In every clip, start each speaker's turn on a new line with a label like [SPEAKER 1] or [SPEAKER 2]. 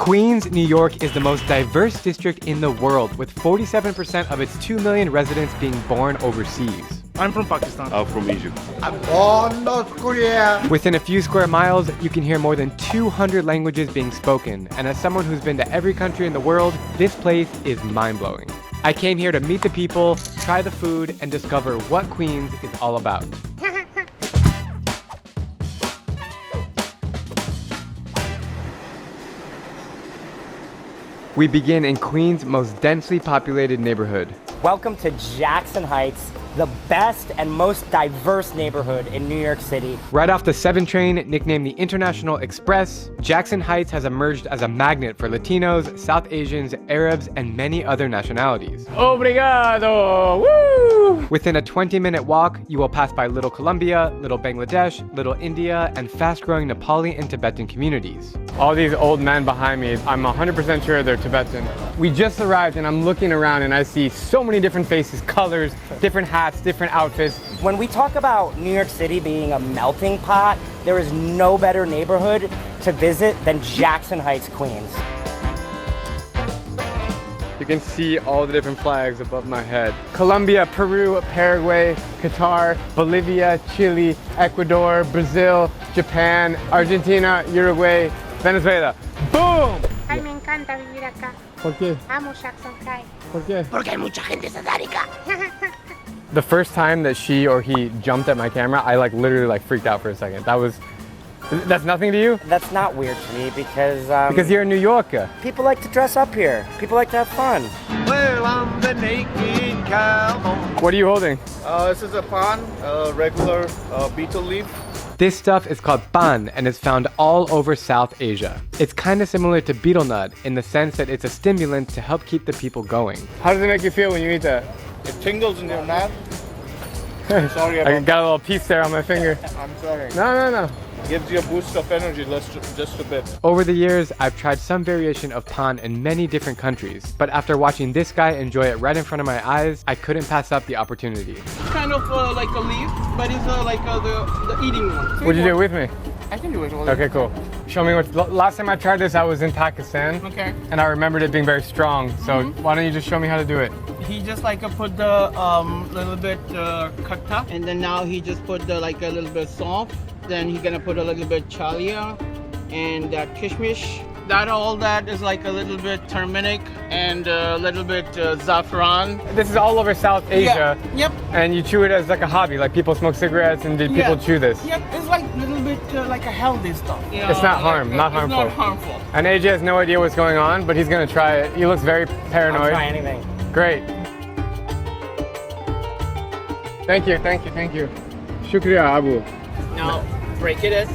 [SPEAKER 1] Queens, New York is the most diverse district in the world, with 47% of its 2 million residents being born overseas.
[SPEAKER 2] I'm from Pakistan.
[SPEAKER 3] I'm from Egypt.
[SPEAKER 4] I'm born North Korea.
[SPEAKER 1] Within a few square miles, you can hear more than 200 languages being spoken, and as someone who's been to every country in the world, this place is mind-blowing. I came here to meet the people, try the food, and discover what Queens is all about. We begin in Queens' most densely populated neighborhood.
[SPEAKER 5] Welcome to Jackson Heights, the best and most diverse neighborhood in New York City.
[SPEAKER 1] Right off the 7 train, nicknamed the International Express, Jackson Heights has emerged as a magnet for Latinos, South Asians, Arabs, and many other nationalities. Obrigado! Woo! Within a 20-minute walk, you will pass by Little Colombia, Little Bangladesh, Little India, and fast-growing Nepali and Tibetan communities. All these old men behind me, I'm 100% sure they're Tibetan. We just arrived and I'm looking around and I see so many different faces, colors, different hats, different outfits.
[SPEAKER 5] When we talk about New York City being a melting pot, there is no better neighborhood to visit than Jackson Heights, Queens.
[SPEAKER 1] You can see all the different flags above my head. Colombia, Peru, Paraguay, Qatar, Bolivia, Chile, Ecuador, Brazil, Japan, Argentina, Uruguay, Venezuela. Boom!
[SPEAKER 6] Ay, me encanta vivir acá.
[SPEAKER 1] ¿Por qué?
[SPEAKER 6] Amo Jackson Heights.
[SPEAKER 1] ¿Por qué?
[SPEAKER 6] Porque hay mucha gente satánica.
[SPEAKER 1] The first time that she or he jumped at my camera, I literally freaked out for a second. That's nothing to you?
[SPEAKER 5] That's not weird to me because
[SPEAKER 1] You're a New Yorker.
[SPEAKER 5] people like to dress up here. People like to have fun.
[SPEAKER 4] Well, I'm the naked cowboy.
[SPEAKER 1] What are you holding?
[SPEAKER 3] This is a pan, regular betel leaf.
[SPEAKER 1] This stuff is called pan and is found all over South Asia. It's kind of similar to betel nut in the sense that it's a stimulant to help keep the people going. How does it make you feel when you eat that?
[SPEAKER 3] It tingles in your neck. Sorry
[SPEAKER 1] I
[SPEAKER 3] about
[SPEAKER 1] got a little piece there on my finger.
[SPEAKER 3] I'm sorry.
[SPEAKER 1] No.
[SPEAKER 3] Gives you a boost of energy, just a bit.
[SPEAKER 1] Over the years, I've tried some variation of pan in many different countries, but after watching this guy enjoy it right in front of my eyes, I couldn't pass up the opportunity.
[SPEAKER 7] It's kind of like a leaf, but it's like the eating one.
[SPEAKER 1] Would you do it with me?
[SPEAKER 7] I can do it all.
[SPEAKER 1] Okay, cool. Show me last time I tried this, I was in Pakistan.
[SPEAKER 7] Okay.
[SPEAKER 1] And I remembered it being very strong, so why don't you just show me how to do it?
[SPEAKER 7] He just put the little bit katta, and then now he just put the a little bit salt. Then he's gonna put a little bit chalia and that kishmish. All that is a little bit turmeric and a little bit saffron.
[SPEAKER 1] This is all over South Asia.
[SPEAKER 7] Yeah. Yep.
[SPEAKER 1] And you chew it as a hobby, like people smoke cigarettes and people chew this.
[SPEAKER 7] Yep. It's a little bit a healthy stuff. You know,
[SPEAKER 1] It's not harmful.
[SPEAKER 7] It's not harmful.
[SPEAKER 1] And AJ has no idea what's going on, but he's gonna try it. He looks very paranoid.
[SPEAKER 5] I'll try anything.
[SPEAKER 1] Great. Thank you. Shukriya, Abu.
[SPEAKER 7] Now break it in.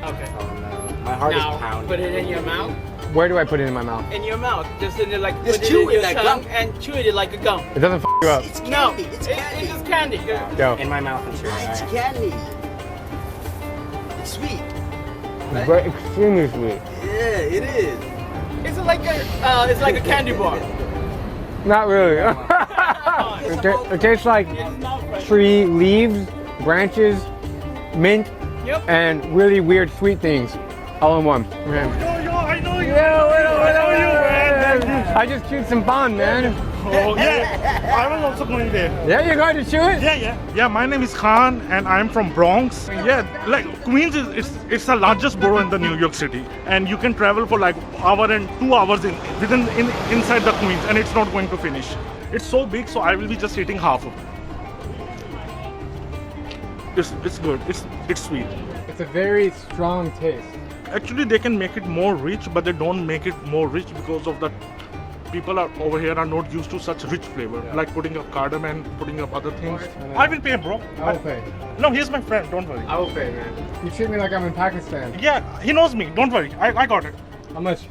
[SPEAKER 7] Okay.
[SPEAKER 5] My heart
[SPEAKER 7] Now
[SPEAKER 5] is pounding.
[SPEAKER 7] put it in your mouth.
[SPEAKER 1] Where do I put it in my mouth?
[SPEAKER 7] In your mouth, just in it
[SPEAKER 4] Just
[SPEAKER 7] put
[SPEAKER 4] chew
[SPEAKER 7] it in
[SPEAKER 4] it
[SPEAKER 7] your
[SPEAKER 4] like
[SPEAKER 7] tongue
[SPEAKER 4] gum.
[SPEAKER 7] and chew it like a gum.
[SPEAKER 1] It doesn't f you up.
[SPEAKER 4] It's
[SPEAKER 7] No,
[SPEAKER 4] candy. It's
[SPEAKER 7] it's
[SPEAKER 4] candy.
[SPEAKER 7] just candy.
[SPEAKER 1] Go.
[SPEAKER 5] In my mouth and chew.
[SPEAKER 4] It's
[SPEAKER 5] Alright.
[SPEAKER 4] candy. It's sweet.
[SPEAKER 1] It's very extremely sweet.
[SPEAKER 4] Yeah, it is.
[SPEAKER 7] It's like a candy bar.
[SPEAKER 1] Not really. It tastes like
[SPEAKER 7] It's not fresh.
[SPEAKER 1] tree leaves, branches, mint,
[SPEAKER 7] Yep.
[SPEAKER 1] and really weird sweet things all in one. Okay.
[SPEAKER 2] I know you.
[SPEAKER 1] I just chewed some pan, man.
[SPEAKER 2] Oh, yeah. I was also going there.
[SPEAKER 1] Yeah, you're going to chew it?
[SPEAKER 2] Yeah, my name is Khan and I'm from Bronx. Yeah, Queens it's the largest borough in the New York City, and you can travel for hour and 2 hours inside the Queens, and it's not going to finish. It's so big, so I will be just eating half of it. It's good. It's sweet.
[SPEAKER 1] It's a very strong taste.
[SPEAKER 2] Actually, they can make it more rich, but they don't make it more rich because of the people over here are not used to such rich flavor, like putting up cardamom and putting up other things. I will pay, bro.
[SPEAKER 1] I will pay.
[SPEAKER 2] No, he's my friend. Don't worry.
[SPEAKER 1] I will pay, man. You treat me like I'm in Pakistan.
[SPEAKER 2] Yeah, he knows me. Don't worry. I got it.
[SPEAKER 1] How much?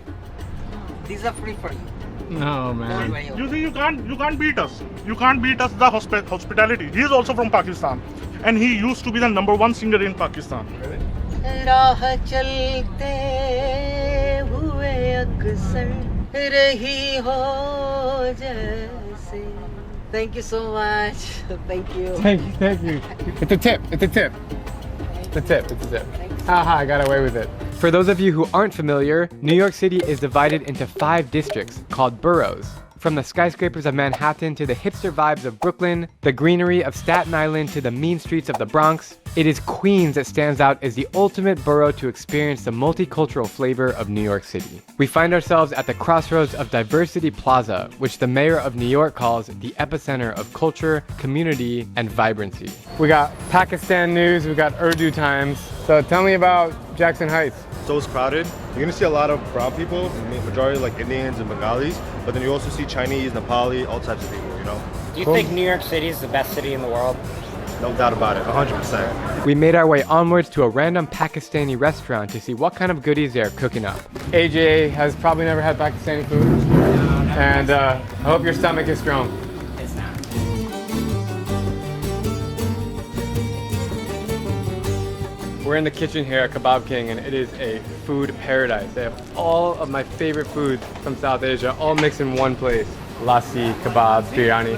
[SPEAKER 4] These are free for you.
[SPEAKER 1] No, man.
[SPEAKER 2] You see, you can't beat us. You can't beat us the hospitality. He is also from Pakistan, and he used to be the #1 singer in Pakistan.
[SPEAKER 8] राह चलते हुए अक्सर रही हो जैसे. Thank you so much. Thank you.
[SPEAKER 1] Thank you. It's a tip. Haha, I got away with it. For those of you who aren't familiar, New York City is divided into 5 districts called boroughs. From the skyscrapers of Manhattan to the hipster vibes of Brooklyn, the greenery of Staten Island to the mean streets of the Bronx, it is Queens that stands out as the ultimate borough to experience the multicultural flavor of New York City. We find ourselves at the crossroads of Diversity Plaza, which the mayor of New York calls the epicenter of culture, community, and vibrancy. We got Pakistan news, we got Urdu Times. So tell me about Jackson Heights.
[SPEAKER 9] So it's crowded. You're gonna see a lot of brown people, majority like Indians and Bengalis, but then you also see Chinese, Nepali, all types of people, you know?
[SPEAKER 5] Do you think New York City is the best city in the world?
[SPEAKER 9] No doubt about it, 100%.
[SPEAKER 1] We made our way onwards to a random Pakistani restaurant to see what kind of goodies they're cooking up. AJ has probably never had Pakistani food, and I hope your stomach is strong.
[SPEAKER 5] It's not.
[SPEAKER 1] We're in the kitchen here at Kebab King, and it is a food paradise. They have all of my favorite foods from South Asia, all mixed in one place. Lassi, kebab, biryani.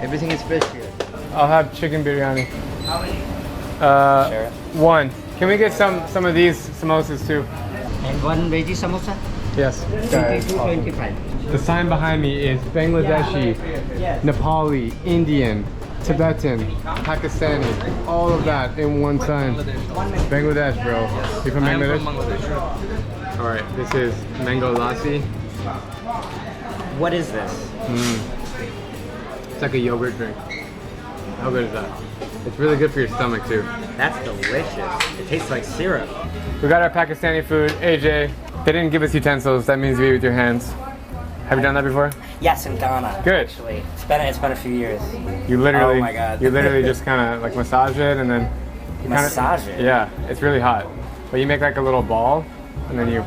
[SPEAKER 7] Everything is fresh here.
[SPEAKER 1] I'll have chicken biryani.
[SPEAKER 5] How many?
[SPEAKER 1] Uh, one. Can we get some of these samosas too?
[SPEAKER 8] And one veggie samosa?
[SPEAKER 1] Yes.
[SPEAKER 8] 22.25.
[SPEAKER 1] The sign behind me is Bangladeshi, Nepali, Indian, Tibetan, Pakistani, all of that in one sign. Bangladesh, bro. You from Bangladesh? All right, this is mango lassi.
[SPEAKER 5] What is this?
[SPEAKER 1] It's like a yogurt drink. How good is that? It's really good for your stomach too.
[SPEAKER 5] That's delicious. It tastes like syrup.
[SPEAKER 1] We got our Pakistani food. AJ, they didn't give us utensils. That means you eat with your hands. Have you done that before?
[SPEAKER 5] Yes, in Ghana.
[SPEAKER 1] Good.
[SPEAKER 5] Actually, it's been a few years.
[SPEAKER 1] You literally,
[SPEAKER 5] Oh my God.
[SPEAKER 1] you literally just kind of like massage it and then you
[SPEAKER 5] Massage
[SPEAKER 1] kinda,
[SPEAKER 5] it?
[SPEAKER 1] Yeah, it's really hot. But you make like a little ball and then you.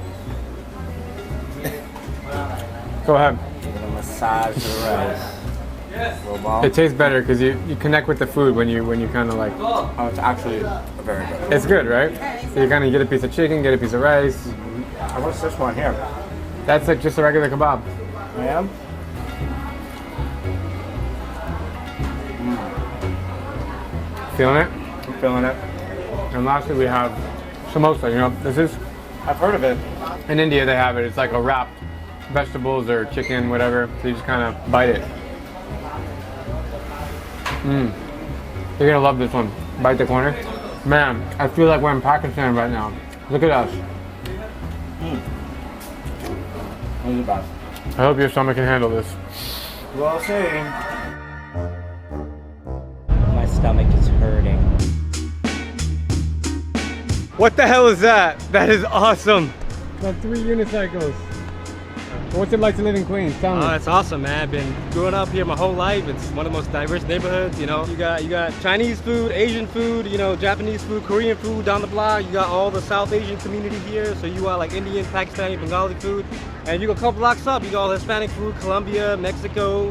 [SPEAKER 1] Go ahead.
[SPEAKER 5] You're gonna massage the rice. Little ball.
[SPEAKER 1] It tastes better because you connect with the food when you kind of like.
[SPEAKER 5] Oh, it's actually very good.
[SPEAKER 1] It's good, right? So you kind of get a piece of chicken, get a piece of rice.
[SPEAKER 5] What's this one here?
[SPEAKER 1] That's like just a regular kebab.
[SPEAKER 5] I am.
[SPEAKER 1] Feeling it?
[SPEAKER 5] I'm feeling it.
[SPEAKER 1] And lastly, we have samosa. You know, this is.
[SPEAKER 5] I've heard of it.
[SPEAKER 1] In India, they have it. It's like a wrapped vegetables or chicken, whatever. So you just kind of bite it. You're gonna love this one. Bite the corner. Man, I feel like we're in Pakistan right now. Look at us. I hope your stomach can handle this.
[SPEAKER 5] We'll see. My stomach is hurting.
[SPEAKER 1] What the hell is that? That is awesome. Got 3 unicycles. What's it like to live in Queens? Tell me.
[SPEAKER 10] It's awesome, man. I've been growing up here my whole life. It's one of the most diverse neighborhoods, you know. You got Chinese food, Asian food, you know, Japanese food, Korean food down the block. You got all the South Asian community here. So you got like Indian, Pakistani, Bengali food. And you go a couple blocks up, you got all Hispanic food, Colombia, Mexico,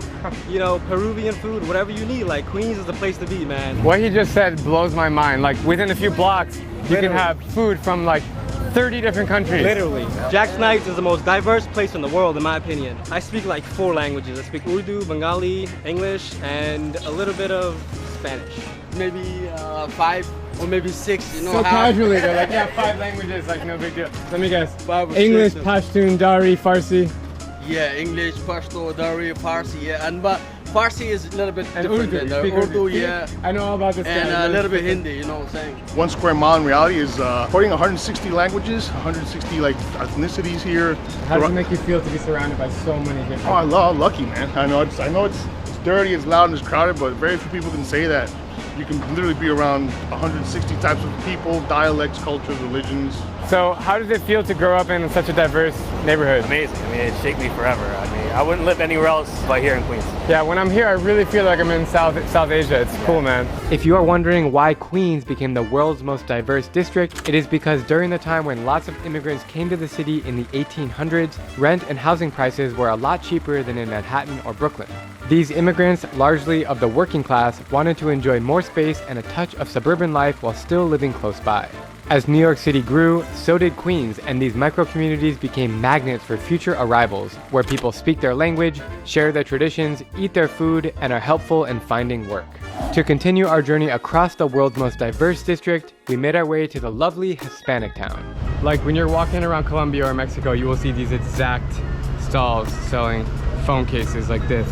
[SPEAKER 10] you know, Peruvian food, whatever you need. Like Queens is the place to be, man.
[SPEAKER 1] What he just said blows my mind. Like within a few blocks, you can have food from like 30 different countries.
[SPEAKER 10] Literally. Jackson Heights is the most diverse place in the world, in my opinion. I speak like 4 languages. I speak Urdu, Bengali, English, and a little bit of Spanish.
[SPEAKER 7] Maybe 5 or maybe 6, you know.
[SPEAKER 1] So casually, they're like, yeah, 5 languages, like no big deal. Let me guess.
[SPEAKER 7] 5 or
[SPEAKER 1] English,
[SPEAKER 7] 6.
[SPEAKER 1] Pashtun, Dari, Farsi.
[SPEAKER 7] Yeah, English, Pashto, Dari, Farsi, yeah. But Farsi is a little bit
[SPEAKER 1] And
[SPEAKER 7] different
[SPEAKER 1] Urdu.
[SPEAKER 7] than
[SPEAKER 1] Speak
[SPEAKER 7] Urdu,
[SPEAKER 1] See?
[SPEAKER 7] yeah.
[SPEAKER 1] I know all about this
[SPEAKER 7] And
[SPEAKER 1] guy.
[SPEAKER 7] a little bit Hindi, you know what I'm saying?
[SPEAKER 9] 1 square mile in reality is according to 160 languages, 160 like ethnicities here.
[SPEAKER 1] How does it make you feel to be surrounded by so many different?
[SPEAKER 9] Oh, I'm lucky, man. I know it's dirty, it's loud, and it's crowded, but very few people can say that. You can literally be around 160 types of people, dialects, cultures, religions.
[SPEAKER 1] So how does it feel to grow up in such a diverse neighborhood?
[SPEAKER 11] Amazing. I mean, it shaped me forever. I mean, I wouldn't live anywhere else but here in Queens.
[SPEAKER 1] Yeah, when I'm here, I really feel like I'm in South Asia. It's cool, man. If you are wondering why Queens became the world's most diverse district, it is because during the time when lots of immigrants came to the city in the 1800s, rent and housing prices were a lot cheaper than in Manhattan or Brooklyn. These immigrants, largely of the working class, wanted to enjoy more space and a touch of suburban life while still living close by. As New York City grew, so did Queens, and these micro-communities became magnets for future arrivals, where people speak their language, share their traditions, eat their food, and are helpful in finding work. To continue our journey across the world's most diverse district, we made our way to the lovely Hispanic Town. Like when you're walking around Colombia or Mexico, you will see these exact stalls selling phone cases like this.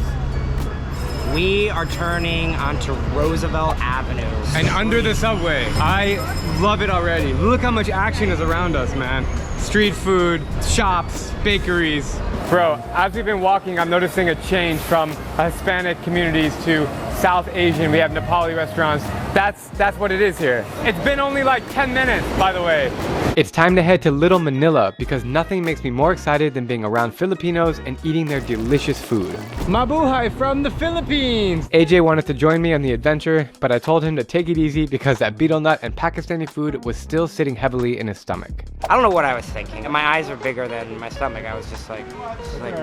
[SPEAKER 5] We are turning onto Roosevelt Avenue.
[SPEAKER 1] And under the subway. I love it already. Look how much action is around us, man. Street food, shops, bakeries. Bro, as we've been walking, I'm noticing a change from Hispanic communities to South Asian. We have Nepali restaurants. That's what it is here. It's been only like 10 minutes, by the way. It's time to head to Little Manila because nothing makes me more excited than being around Filipinos and eating their delicious food. Mabuhay from the Philippines! AJ wanted to join me on the adventure, but I told him to take it easy because that betel nut and Pakistani food was still sitting heavily in his stomach.
[SPEAKER 5] I don't know what I was thinking. My eyes are bigger than my stomach. I was just like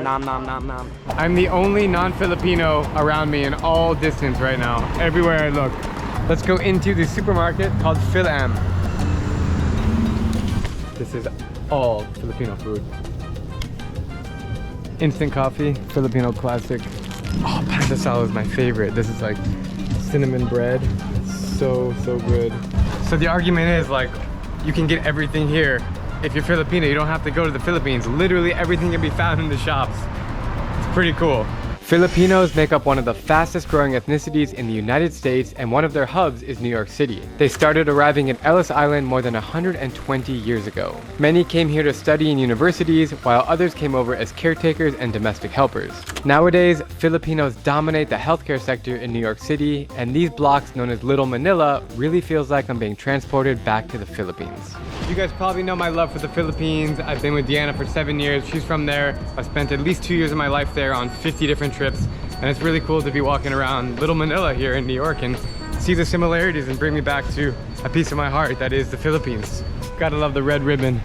[SPEAKER 5] nom nom nom nom.
[SPEAKER 1] I'm the only non-Filipino around me in all distance right now, everywhere I look. Let's go into the supermarket called Phil-Am. This is all Filipino food. Instant coffee, Filipino classic. Oh, pandesal is my favorite. This is like cinnamon bread. It's so good. So the argument is like, you can get everything here. If you're Filipino, you don't have to go to the Philippines. Literally everything can be found in the shops. It's pretty cool. Filipinos make up one of the fastest growing ethnicities in the United States, and one of their hubs is New York City. They started arriving in Ellis Island more than 120 years ago. Many came here to study in universities, while others came over as caretakers and domestic helpers. Nowadays, Filipinos dominate the healthcare sector in New York City, and these blocks known as Little Manila really feels like I'm being transported back to the Philippines. You guys probably know my love for the Philippines. I've been with Deanna for 7 years. She's from there. I spent at least 2 years of my life there on 50 different trips, and it's really cool to be walking around Little Manila here in New York and see the similarities and bring me back to a piece of my heart that is the Philippines. Gotta love the red ribbon.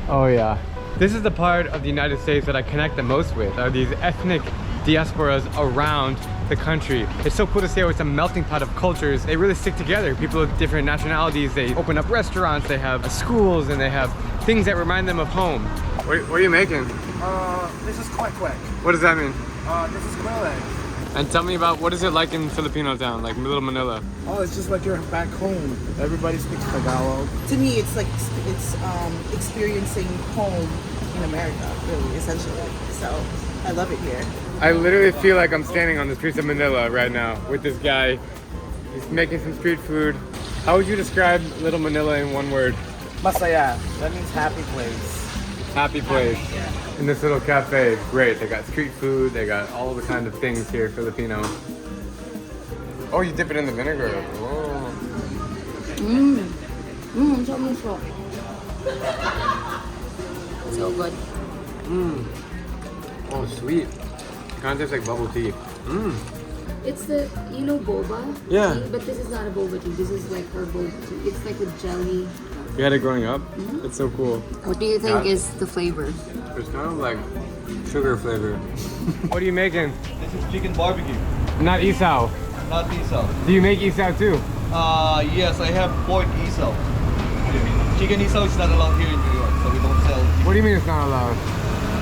[SPEAKER 1] Oh yeah. This is the part of the United States that I connect the most with, are these ethnic diasporas around the country. It's so cool to see how it's a melting pot of cultures. They really stick together. People of different nationalities, they open up restaurants, they have schools, and they have things that remind them of home. What are you making?
[SPEAKER 12] This is quack.
[SPEAKER 1] What does that mean?
[SPEAKER 12] This is quail egg.
[SPEAKER 1] And tell me about, what is it like in Filipino town, like Little Manila?
[SPEAKER 12] Oh, it's just like you're back home. Everybody speaks Tagalog. To me, it's like experiencing home in America, really, essentially. So I love it here.
[SPEAKER 1] I literally feel like I'm standing on the streets of Manila right now with this guy. He's making some street food. How would you describe Little Manila in one word?
[SPEAKER 12] Masaya. That means happy place.
[SPEAKER 1] Happy place.
[SPEAKER 12] Yeah.
[SPEAKER 1] In this little cafe, great. They got street food, they got all the kind of things here, Filipino. Oh, you dip it in the vinegar. Oh.
[SPEAKER 6] So good.
[SPEAKER 1] Oh, sweet. Kind of tastes like bubble tea.
[SPEAKER 6] It's the, you know, boba?
[SPEAKER 1] Yeah.
[SPEAKER 6] Tea, but this is not a boba tea. This is like herbal tea. It's like with jelly.
[SPEAKER 1] You had it growing up? It's so cool.
[SPEAKER 6] What do you think is the flavor?
[SPEAKER 1] It's kind of like sugar flavor. What are you making?
[SPEAKER 13] This is chicken barbecue.
[SPEAKER 1] Not isaw.
[SPEAKER 13] Not isaw.
[SPEAKER 1] Do you make isaw too?
[SPEAKER 13] Yes, I have pork isaw. Chicken isaw is not allowed here in New York, so we don't sell.
[SPEAKER 1] What do you mean it's not allowed?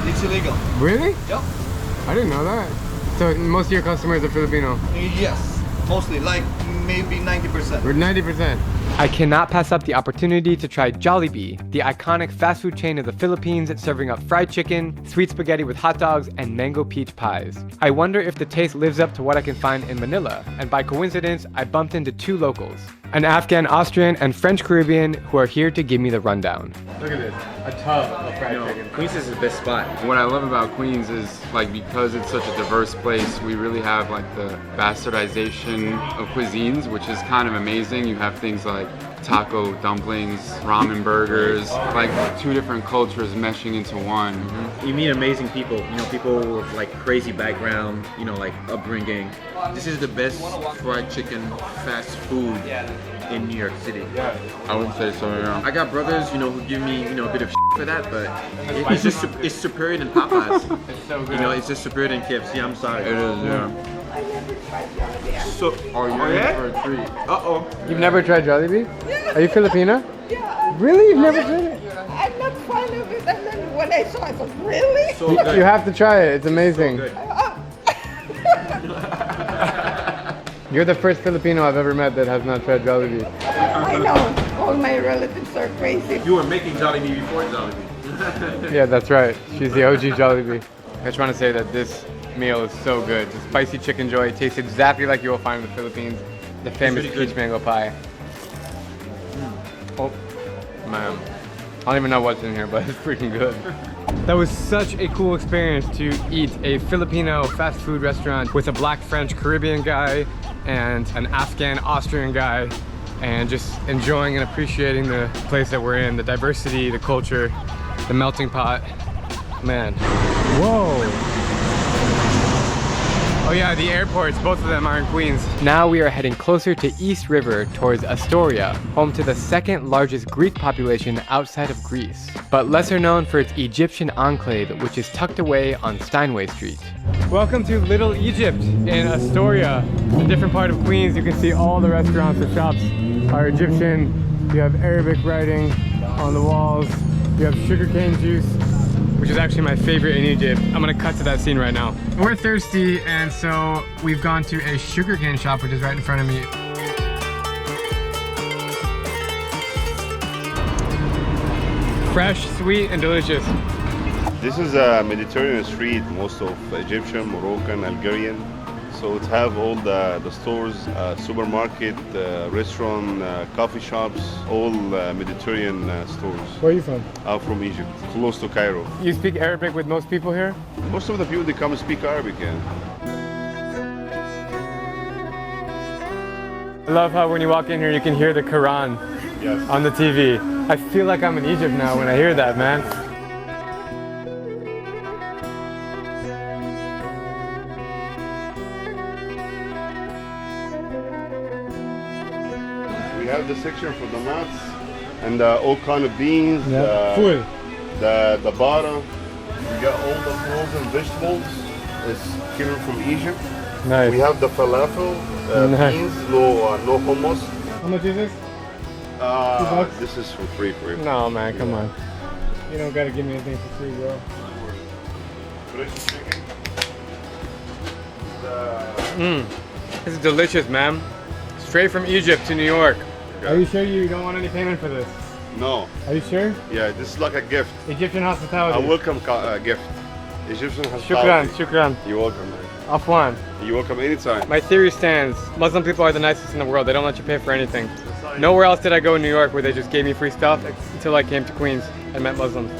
[SPEAKER 13] It's illegal.
[SPEAKER 1] Really?
[SPEAKER 13] Yep.
[SPEAKER 1] I didn't know that. So most of your customers are Filipino?
[SPEAKER 13] Yes, mostly, like maybe 90%.
[SPEAKER 1] We're 90%. I cannot pass up the opportunity to try Jollibee, the iconic fast food chain of the Philippines, serving up fried chicken, sweet spaghetti with hot dogs, and mango peach pies. I wonder if the taste lives up to what I can find in Manila, and by coincidence, I bumped into two locals, an Afghan, Austrian, and French Caribbean who are here to give me the rundown. Look at this, a tub of fried chicken.
[SPEAKER 14] Queens is the best spot. What I love about Queens is like because it's such a diverse place, we really have like the bastardization of cuisines, which is kind of amazing. You have things like taco dumplings, ramen burgers, like two different cultures meshing into one.
[SPEAKER 15] You meet amazing people, you know, people with like crazy background, you know, like upbringing.
[SPEAKER 14] This is the best fried chicken fast food in New York City. I would say so, yeah.
[SPEAKER 15] I got brothers, you know, who give me, you know, a bit of for that, but it's just, it's superior than Popeyes.
[SPEAKER 1] It's so good.
[SPEAKER 15] You know, it's just superior than KFC, I'm sorry.
[SPEAKER 14] It is, yeah.
[SPEAKER 15] So,
[SPEAKER 14] are you ready for a treat?
[SPEAKER 1] You've never tried Jollibee? Are you Filipino? Really? You've never tried it?
[SPEAKER 12] I'm not fond of it, and then when I saw it, I thought, really?
[SPEAKER 1] So you have to try it. It's amazing.
[SPEAKER 15] So
[SPEAKER 1] You're the first Filipino I've ever met that has not tried Jollibee.
[SPEAKER 12] I know. All my relatives are crazy.
[SPEAKER 15] You were making Jollibee before Jollibee.
[SPEAKER 1] Yeah, that's right. She's the OG Jollibee. I just want to say that this meal is so good. The spicy chicken joy tastes exactly like you will find in the Philippines. The famous
[SPEAKER 15] really
[SPEAKER 1] peach mango pie. Oh, man. I don't even know what's in here, but it's freaking good. That was such a cool experience to eat a Filipino fast food restaurant with a black French Caribbean guy and an Afghan Austrian guy, and just enjoying and appreciating the place that we're in, the diversity, the culture, the melting pot. Man. Whoa. Oh yeah, the airports, both of them are in Queens. Now we are heading closer to East River towards Astoria, home to the second largest Greek population outside of Greece, but lesser known for its Egyptian enclave, which is tucked away on Steinway Street. Welcome to Little Egypt in Astoria, a different part of Queens. You can see all the restaurants and shops are Egyptian. You have Arabic writing on the walls. You have sugarcane juice, which is actually my favorite in Egypt. I'm gonna cut to that scene right now. We're thirsty, and so we've gone to a sugarcane shop, which is right in front of me. Fresh, sweet, and delicious.
[SPEAKER 16] This is a Mediterranean street, most of Egyptian, Moroccan, Algerian. So it have all the stores, supermarket, restaurant, coffee shops, all Mediterranean stores.
[SPEAKER 1] Where are you from?
[SPEAKER 16] I'm from Egypt, close to Cairo.
[SPEAKER 1] You speak Arabic with most people here?
[SPEAKER 16] Most of the people, they come speak Arabic. Yeah.
[SPEAKER 1] I love how when you walk in here, you can hear the Quran on the TV. I feel like I'm in Egypt now when I hear that, man.
[SPEAKER 16] We have the section for the nuts and all kind of beans.
[SPEAKER 1] Full.
[SPEAKER 16] The butter. We got all the frozen vegetables. It's came from Egypt.
[SPEAKER 1] Nice.
[SPEAKER 16] We have the falafel,
[SPEAKER 1] Nice.
[SPEAKER 16] beans, no hummus.
[SPEAKER 1] How much is this? $2?
[SPEAKER 16] This is for free for you.
[SPEAKER 1] No, man, come on. You don't gotta give me anything for free, bro.
[SPEAKER 16] Fresh chicken.
[SPEAKER 1] This is delicious, man. Straight from Egypt to New York. Are you sure you don't want any payment for this?
[SPEAKER 16] No.
[SPEAKER 1] Are you sure?
[SPEAKER 16] Yeah, this is like a gift.
[SPEAKER 1] Egyptian hospitality.
[SPEAKER 16] A welcome gift. Egyptian
[SPEAKER 1] Shukran,
[SPEAKER 16] hospitality.
[SPEAKER 1] shukran.
[SPEAKER 16] You're welcome, man.
[SPEAKER 1] Afwan.
[SPEAKER 16] You're welcome anytime.
[SPEAKER 1] My theory stands. Muslim people are the nicest in the world. They don't let you pay for anything. Nowhere else did I go in New York where they just gave me free stuff until I came to Queens and met Muslims.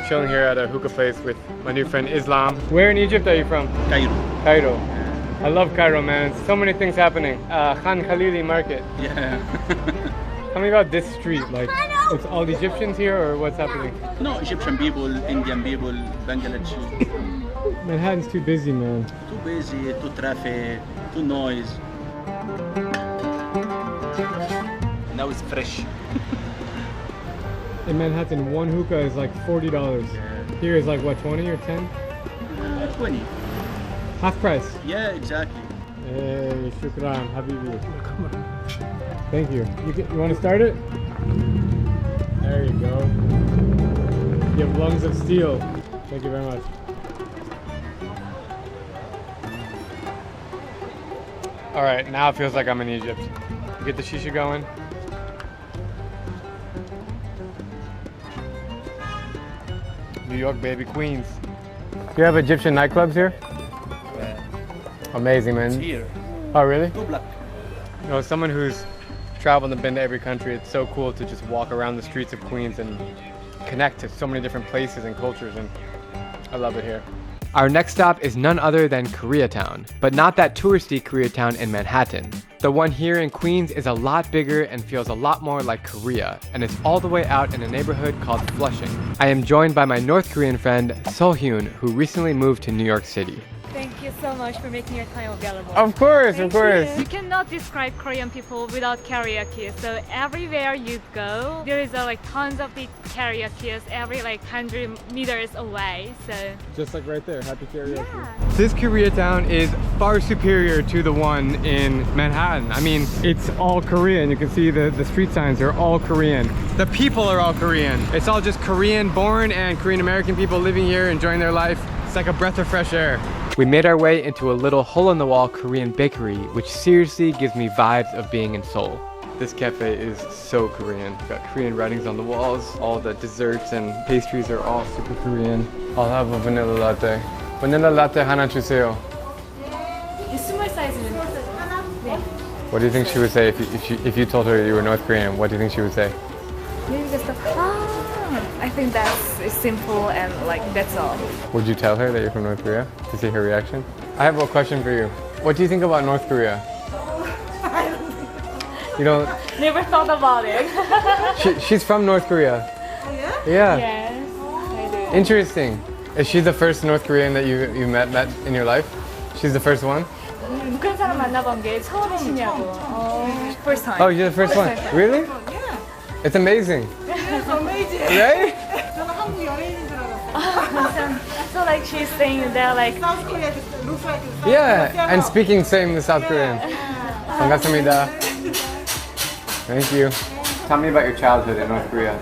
[SPEAKER 1] Chilling here at a hookah place with my new friend Islam. Where in Egypt are you from?
[SPEAKER 17] Cairo.
[SPEAKER 1] Cairo. I love Cairo, man. So many things happening. Khan Khalili Market.
[SPEAKER 17] Yeah.
[SPEAKER 1] Tell me about this street. Like, it's all Egyptians here, or what's happening?
[SPEAKER 17] No, Egyptian people, Indian people, Bangladesh.
[SPEAKER 1] Manhattan's too busy, man.
[SPEAKER 17] Too busy, too traffic, too noise. Now it's fresh.
[SPEAKER 1] In Manhattan, one hookah is like $40. Here is like what, 20 or 10?
[SPEAKER 17] 20.
[SPEAKER 1] Half price.
[SPEAKER 17] Yeah, exactly.
[SPEAKER 1] Hey, shukran, habibi. Come on. Thank you. You want to start it? There you go. You have lungs of steel. Thank you very much. All right, now it feels like I'm in Egypt. You get the shisha going. New York, baby, Queens. Do you have Egyptian nightclubs here?
[SPEAKER 17] Yeah.
[SPEAKER 1] Amazing, man.
[SPEAKER 17] It's here.
[SPEAKER 1] Oh, really?
[SPEAKER 17] 2 block.
[SPEAKER 1] You know, someone who's traveled and been to every country, it's so cool to just walk around the streets of Queens and connect to so many different places and cultures, and I love it here. Our next stop is none other than Koreatown, but not that touristy Koreatown in Manhattan. The one here in Queens is a lot bigger and feels a lot more like Korea, and it's all the way out in a neighborhood called Flushing. I am joined by my North Korean friend, Sohyun, who recently moved to New York City.
[SPEAKER 18] Thank you so much for making your time available.
[SPEAKER 1] Of course, of course.
[SPEAKER 18] You cannot describe Korean people without karaoke. So everywhere you go, there is like tons of the karaoke every like 100 meters away. So
[SPEAKER 1] Just like right there, happy karaoke. This Koreatown is far superior to the one in Manhattan. I mean, it's all Korean. You can see the street signs are all Korean. The people are all Korean. It's all just Korean born and Korean American people living here, enjoying their life. It's like a breath of fresh air. We made our way into a little hole-in-the-wall Korean bakery, which seriously gives me vibes of being in Seoul. This cafe is so Korean. We've got Korean writings on the walls. All the desserts and pastries are all super Korean. I'll have a vanilla latte. Vanilla latte 하나 주세요.
[SPEAKER 18] small size.
[SPEAKER 1] What do you think she would say if you told her you were North Korean? What do you think she would say?
[SPEAKER 18] Maybe just I think that's simple and like that's all.
[SPEAKER 1] Would you tell her that you're from North Korea to see her reaction? I have a question for you. What do you think about North Korea? You don't?
[SPEAKER 18] Never thought about it.
[SPEAKER 1] She's from North Korea.
[SPEAKER 18] Oh, yeah?
[SPEAKER 1] Yeah.
[SPEAKER 18] Yes, I do.
[SPEAKER 1] Interesting. Is she the first North Korean that you met in your life? She's the first one?
[SPEAKER 18] 그런 사람 만나본 게 처음이시냐고. First time.
[SPEAKER 1] Oh, you're the first one? Really?
[SPEAKER 12] Yeah.
[SPEAKER 1] It's amazing.
[SPEAKER 12] It's amazing.
[SPEAKER 1] Right?
[SPEAKER 12] 저는 한국 연예인인 줄 알았어요.
[SPEAKER 18] So like she's saying that like
[SPEAKER 12] South Korea looks like South
[SPEAKER 1] Yeah,
[SPEAKER 12] Korea.
[SPEAKER 1] and speaking same the South Korean. 반갑습니다. Thank you. Tell me about your childhood in North Korea.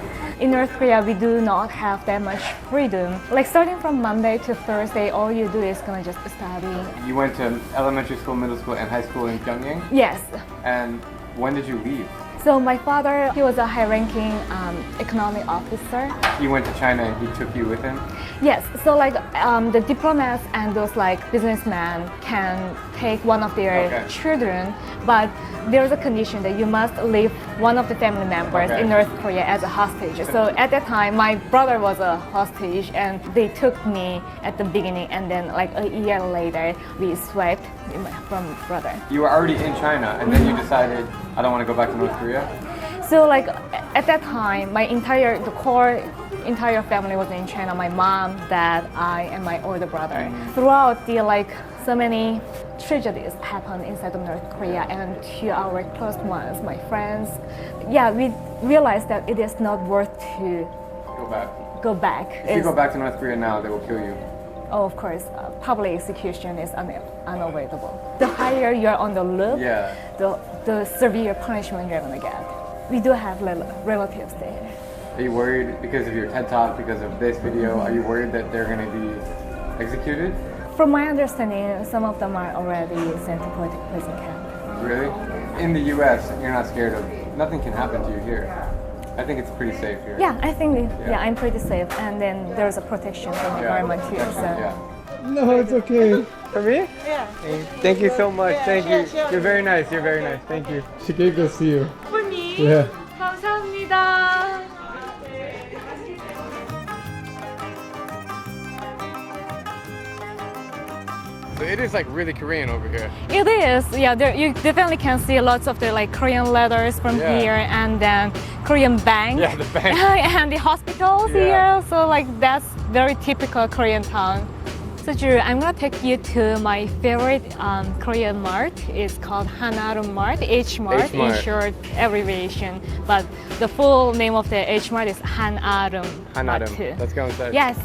[SPEAKER 18] in North Korea, we do not have that much freedom. Like starting from Monday to Thursday, all you do is gonna just study.
[SPEAKER 1] You went to elementary school, middle school, and high school in Pyongyang?
[SPEAKER 18] Yes.
[SPEAKER 1] And when did you leave?
[SPEAKER 18] So my father, he was a high-ranking economic officer.
[SPEAKER 1] You went to China and he took you with him?
[SPEAKER 18] Yes, so like the diplomats and those like businessmen can take one of their children, but there's a condition that you must leave one of the family members in North Korea as a hostage. So at that time, my brother was a hostage and they took me at the beginning, and then like a year later, we swapped from brother.
[SPEAKER 1] You were already in China and then you decided, I don't want to go back to North Korea?
[SPEAKER 18] So like at that time, my entire family was in China. My mom, dad, I, and my older brother. Throughout the like so many tragedies happened inside of North Korea, and to our close ones, my friends, yeah, we realized that it is not worth to go back.
[SPEAKER 1] If you go back to North Korea now, they will kill you.
[SPEAKER 18] Oh, of course, public execution is unavoidable. The higher you're on the loop, the severe punishment you're gonna get. We do have relatives there.
[SPEAKER 1] Are you worried because of your TED Talk, because of this video, are you worried that they're going to be executed?
[SPEAKER 18] From my understanding, some of them are already sent to political prison camp.
[SPEAKER 1] Really? In the US, you're not scared of, nothing can happen to you here. I think it's pretty safe here.
[SPEAKER 18] Yeah, I think, I'm pretty safe. And then there's a protection from the government here, so.
[SPEAKER 1] No, it's okay. For me?
[SPEAKER 12] Yeah.
[SPEAKER 1] Thank you so much.
[SPEAKER 12] Yeah,
[SPEAKER 1] Thank you.
[SPEAKER 12] sure.
[SPEAKER 1] You're very nice. You're very nice. Thank you. She gave us to you.
[SPEAKER 18] For me?
[SPEAKER 1] Yeah.
[SPEAKER 18] 감사합니다.
[SPEAKER 1] So it is like really Korean over here.
[SPEAKER 18] It is, yeah. You definitely can see lots of the like Korean letters from here, and then Korean bank.
[SPEAKER 1] Yeah, the bank.
[SPEAKER 18] And the hospitals here. So like that's very typical Korean town. So Drew, I'm gonna take you to my favorite Korean mart. It's called Hanarum Mart, H-Mart in short abbreviation. But the full name of the H-Mart is Hanarum.
[SPEAKER 1] Hanarum. Let's go inside.
[SPEAKER 18] Yes.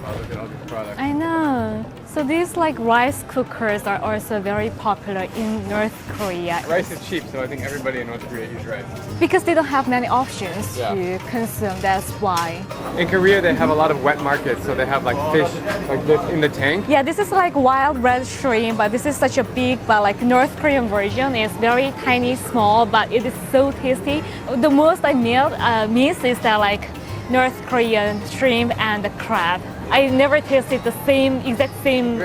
[SPEAKER 1] Oh, look at all these products.
[SPEAKER 18] I know. So these like rice cookers are also very popular in North Korea.
[SPEAKER 1] Rice is cheap, so I think everybody in North Korea eats rice.
[SPEAKER 18] Because they don't have many options to consume, that's why.
[SPEAKER 1] In Korea, they have a lot of wet markets, so they have like fish like this in the tank.
[SPEAKER 18] Yeah, this is like wild red shrimp, but this is such a big, but like North Korean version. It's very tiny, small, but it is so tasty. The most I miss is that like North Korean shrimp and the crab. I never tasted the exact same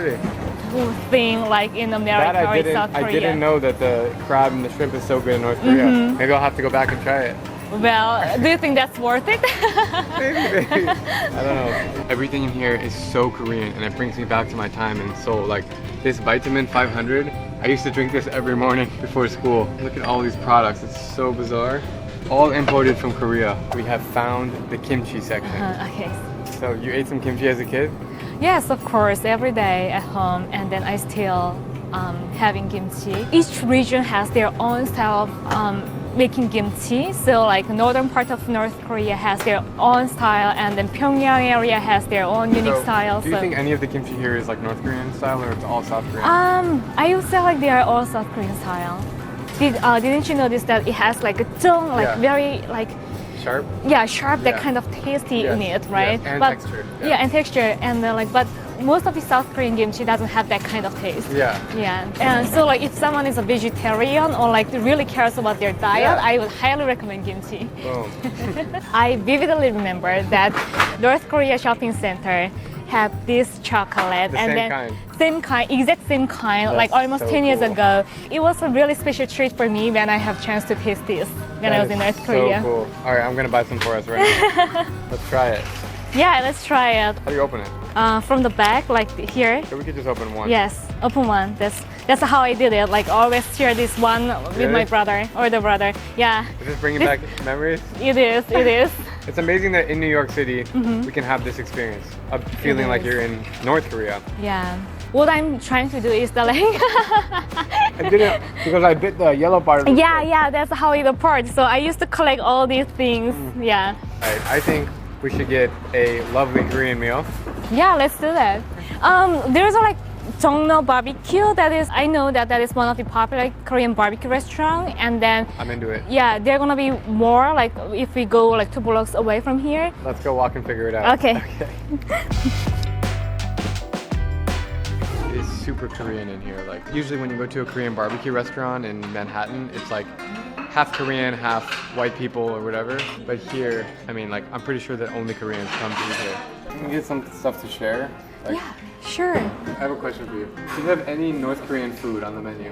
[SPEAKER 18] thing like in America or South Korea.
[SPEAKER 1] I didn't know that the crab and the shrimp is so good in North Korea. Maybe I'll have to go back and try it.
[SPEAKER 18] Well, do you think that's worth it?
[SPEAKER 1] Maybe. I don't know. Everything in here is so Korean, and it brings me back to my time in Seoul. Like this Vitamin 500, I used to drink this every morning before school. Look at all these products. It's so bizarre. All imported from Korea. We have found the kimchi section.
[SPEAKER 18] Okay.
[SPEAKER 1] So you ate some kimchi as a kid?
[SPEAKER 18] Yes, of course, every day at home, and then I still having kimchi. Each region has their own style of making kimchi. So like northern part of North Korea has their own style, and then Pyongyang area has their own unique style.
[SPEAKER 1] Do you think any of the kimchi here is like North Korean style, or it's all South Korean?
[SPEAKER 18] I would say like they are all South Korean style. Didn't you notice that it has like a tone, like very like
[SPEAKER 1] sharp?
[SPEAKER 18] Yeah, sharp. That kind of tasty in it, right?
[SPEAKER 1] And
[SPEAKER 18] but,
[SPEAKER 1] texture.
[SPEAKER 18] Yeah, and texture, and but most of the South Korean kimchi doesn't have that kind of taste.
[SPEAKER 1] Yeah.
[SPEAKER 18] Yeah. And so like if someone is a vegetarian or like really cares about their diet, I would highly recommend kimchi.
[SPEAKER 1] Boom.
[SPEAKER 18] I vividly remember that North Korea shopping center had this chocolate same kind, exact same kind, like almost 10 years ago. It was a really special treat for me when I have chance to taste this when I was in North Korea.
[SPEAKER 1] So cool. All right, I'm gonna buy some for us right now. Let's try it.
[SPEAKER 18] Yeah, let's try it.
[SPEAKER 1] How do you open it?
[SPEAKER 18] From the back, like here.
[SPEAKER 1] So we could just open one.
[SPEAKER 18] Yes, open one. That's how I did it. Like always share this one with my brother or the brother. Yeah.
[SPEAKER 1] Is this bringing back memories?
[SPEAKER 18] It is. It is.
[SPEAKER 1] It's amazing that in New York City we can have this experience of feeling like you're in North Korea.
[SPEAKER 18] Yeah. What I'm trying to do is the like.
[SPEAKER 1] I did it because I bit the yellow part of the
[SPEAKER 18] Yeah, that's how it apart. So I used to collect all these things. Yeah.
[SPEAKER 1] All right, I think we should get a lovely Korean meal.
[SPEAKER 18] Yeah, let's do that. There's a like Jongno barbecue. I know that is one of the popular Korean barbecue restaurant, and then
[SPEAKER 1] I'm into it.
[SPEAKER 18] Yeah, they're gonna be more like if we go like 2 blocks away from here.
[SPEAKER 1] Let's go walk and figure it out.
[SPEAKER 18] Okay.
[SPEAKER 1] It is super Korean in here. Like usually when you go to a Korean barbecue restaurant in Manhattan, it's like half Korean, half white people or whatever. But here, I mean, like I'm pretty sure that only Koreans come to eat here. Can we get some stuff to share? Like,
[SPEAKER 18] yeah, sure.
[SPEAKER 1] I have a question for you. Do you have any North Korean food on the menu?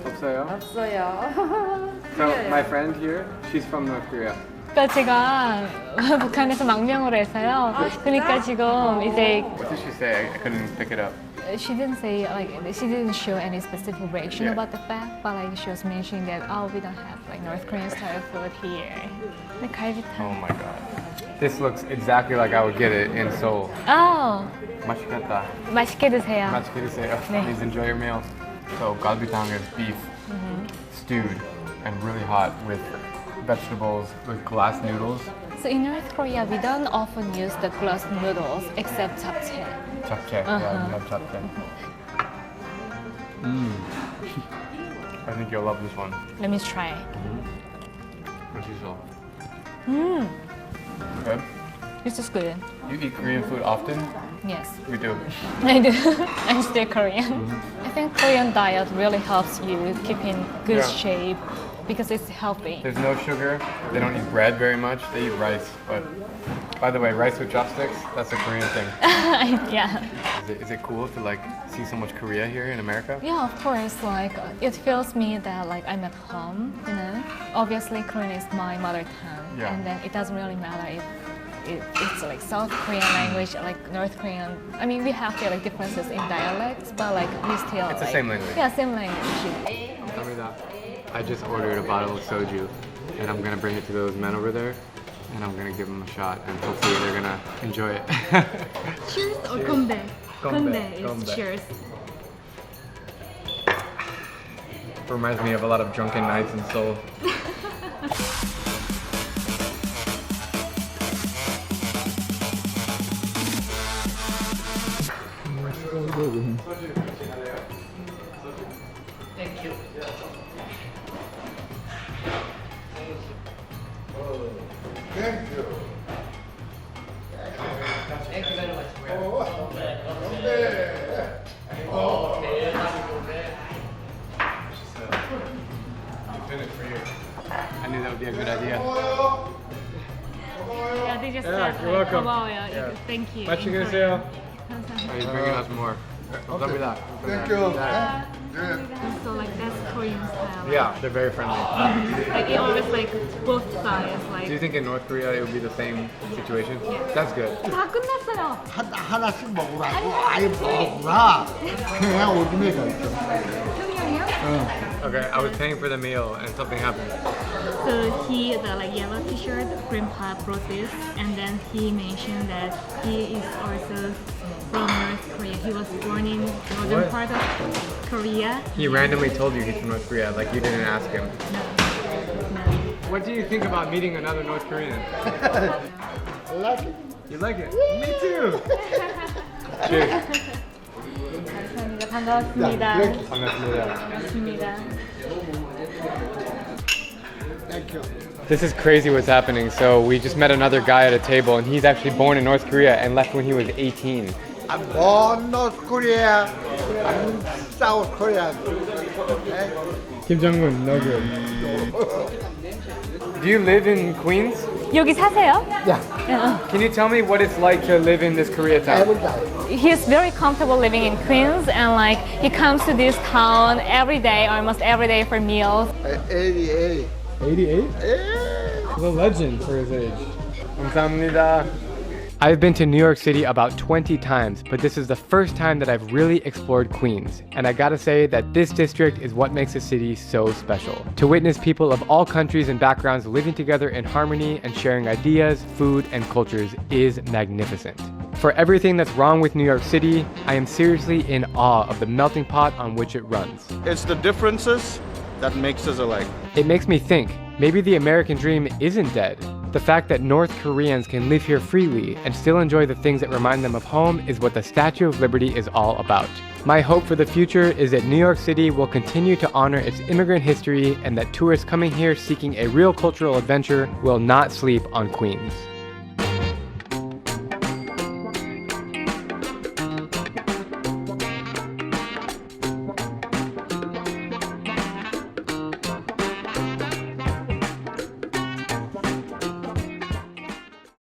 [SPEAKER 1] 없어요?
[SPEAKER 6] 없어요.
[SPEAKER 1] So my friend here, she's from North Korea.
[SPEAKER 18] 그러니까 제가 북한에서 망명을 해서요. 그러니까 지금 이제
[SPEAKER 1] What did she say? I couldn't pick it up.
[SPEAKER 18] She didn't say like she didn't show any specific reaction about the fact, but like she was mentioning that we don't have like North Korean style food here. The 갈비탕.
[SPEAKER 1] Oh my god. This looks exactly like I would get it in Seoul.
[SPEAKER 18] Oh.
[SPEAKER 1] 맛있겠다.
[SPEAKER 18] 맛있게 드세요.
[SPEAKER 1] 맛있게 드세요.
[SPEAKER 18] 네.
[SPEAKER 1] Please enjoy your meal. So galbitang is beef, stewed and really hot with vegetables, with glass noodles.
[SPEAKER 18] So in North Korea, we don't often use the glass noodles except japchae.
[SPEAKER 1] Japchae, yeah, we have japchae. I think you'll love this one.
[SPEAKER 18] Let me try.
[SPEAKER 1] What you saw? Good?
[SPEAKER 18] This is good.
[SPEAKER 1] You eat Korean food often?
[SPEAKER 18] Yes.
[SPEAKER 1] We do.
[SPEAKER 18] I do. I'm still Korean. I think Korean diet really helps you keep in good shape because it's healthy.
[SPEAKER 1] There's no sugar. They don't eat bread very much. They eat rice. But by the way, rice with chopsticks, that's a Korean thing.
[SPEAKER 18] Yeah.
[SPEAKER 1] Is it cool to like see so much Korea here in America?
[SPEAKER 18] Yeah, of course. Like it feels me that like I'm at home, you know. Obviously Korean is my mother tongue.
[SPEAKER 1] Yeah.
[SPEAKER 18] And then it doesn't really matter if it's like South Korean language, like North Korean. I mean, we have like differences in dialects, but like we still.
[SPEAKER 1] It's the same language.
[SPEAKER 18] Yeah, same language.
[SPEAKER 1] Tell me that. I just ordered a bottle of soju, and I'm gonna bring it to those men over there, and I'm gonna give them a shot, and hopefully they're gonna enjoy it.
[SPEAKER 18] Cheers or konbae? Konbae is cheers.
[SPEAKER 1] Reminds me of a lot of drunken nights in Seoul.
[SPEAKER 6] Thank you.
[SPEAKER 9] Thank you.
[SPEAKER 6] Thank you very much.
[SPEAKER 1] I knew that would be a good idea.
[SPEAKER 18] Yeah, they just
[SPEAKER 1] Yeah,
[SPEAKER 18] said
[SPEAKER 1] you're
[SPEAKER 18] like,
[SPEAKER 1] welcome.
[SPEAKER 18] 고마워요.
[SPEAKER 1] Yeah.
[SPEAKER 18] Thank you.
[SPEAKER 1] 맛있게 드세요. He's bringing us more. 감사합니다.
[SPEAKER 9] Thank you.
[SPEAKER 18] So like that's Korean style.
[SPEAKER 1] Yeah, they're very friendly.
[SPEAKER 18] Like it always like both sides like.
[SPEAKER 1] Do you think in North Korea it would be the same situation? That's good.
[SPEAKER 18] 다 끝났어요.
[SPEAKER 4] 하나씩 먹으라고 아예 먹구나. 그냥 오줌에 가 있어.
[SPEAKER 1] Okay, I was paying for the meal and something happened.
[SPEAKER 18] So he, the like yellow t-shirt, grandpa brought this, and then he mentioned that he is also from North Korea. He was born in northern part of Korea.
[SPEAKER 1] He randomly told you he's from North Korea, like you didn't ask him.
[SPEAKER 18] No.
[SPEAKER 1] What do you think about meeting another North Korean?
[SPEAKER 9] I like it.
[SPEAKER 1] You like it? Me too. Cheers.
[SPEAKER 18] 반갑습니다.
[SPEAKER 1] 반갑습니다.
[SPEAKER 18] 반갑습니다.
[SPEAKER 9] Thank you.
[SPEAKER 1] This is crazy what's happening. So we just met another guy at a table, and he's actually born in North Korea and left when he was 18.
[SPEAKER 4] I'm born North Korea. I'm South Korean.
[SPEAKER 1] Kim Jong-un, no good. Do you live in Queens?
[SPEAKER 18] 여기 사세요?
[SPEAKER 1] Yeah. Can you tell me what it's like to live in this Koreatown?
[SPEAKER 18] He's very comfortable living in Queens, and like he comes to this town every day, almost every day for meals.
[SPEAKER 4] 88.
[SPEAKER 1] 88? He's a legend for his age. 감사합니다. I've been to New York City about 20 times, but this is the first time that I've really explored Queens. And I gotta say that this district is what makes the city so special. To witness people of all countries and backgrounds living together in harmony and sharing ideas, food, and cultures is magnificent. For everything that's wrong with New York City, I am seriously in awe of the melting pot on which it runs.
[SPEAKER 3] It's the differences that makes us alike.
[SPEAKER 1] It makes me think, maybe the American dream isn't dead. The fact that North Koreans can live here freely and still enjoy the things that remind them of home is what the Statue of Liberty is all about. My hope for the future is that New York City will continue to honor its immigrant history and that tourists coming here seeking a real cultural adventure will not sleep on Queens.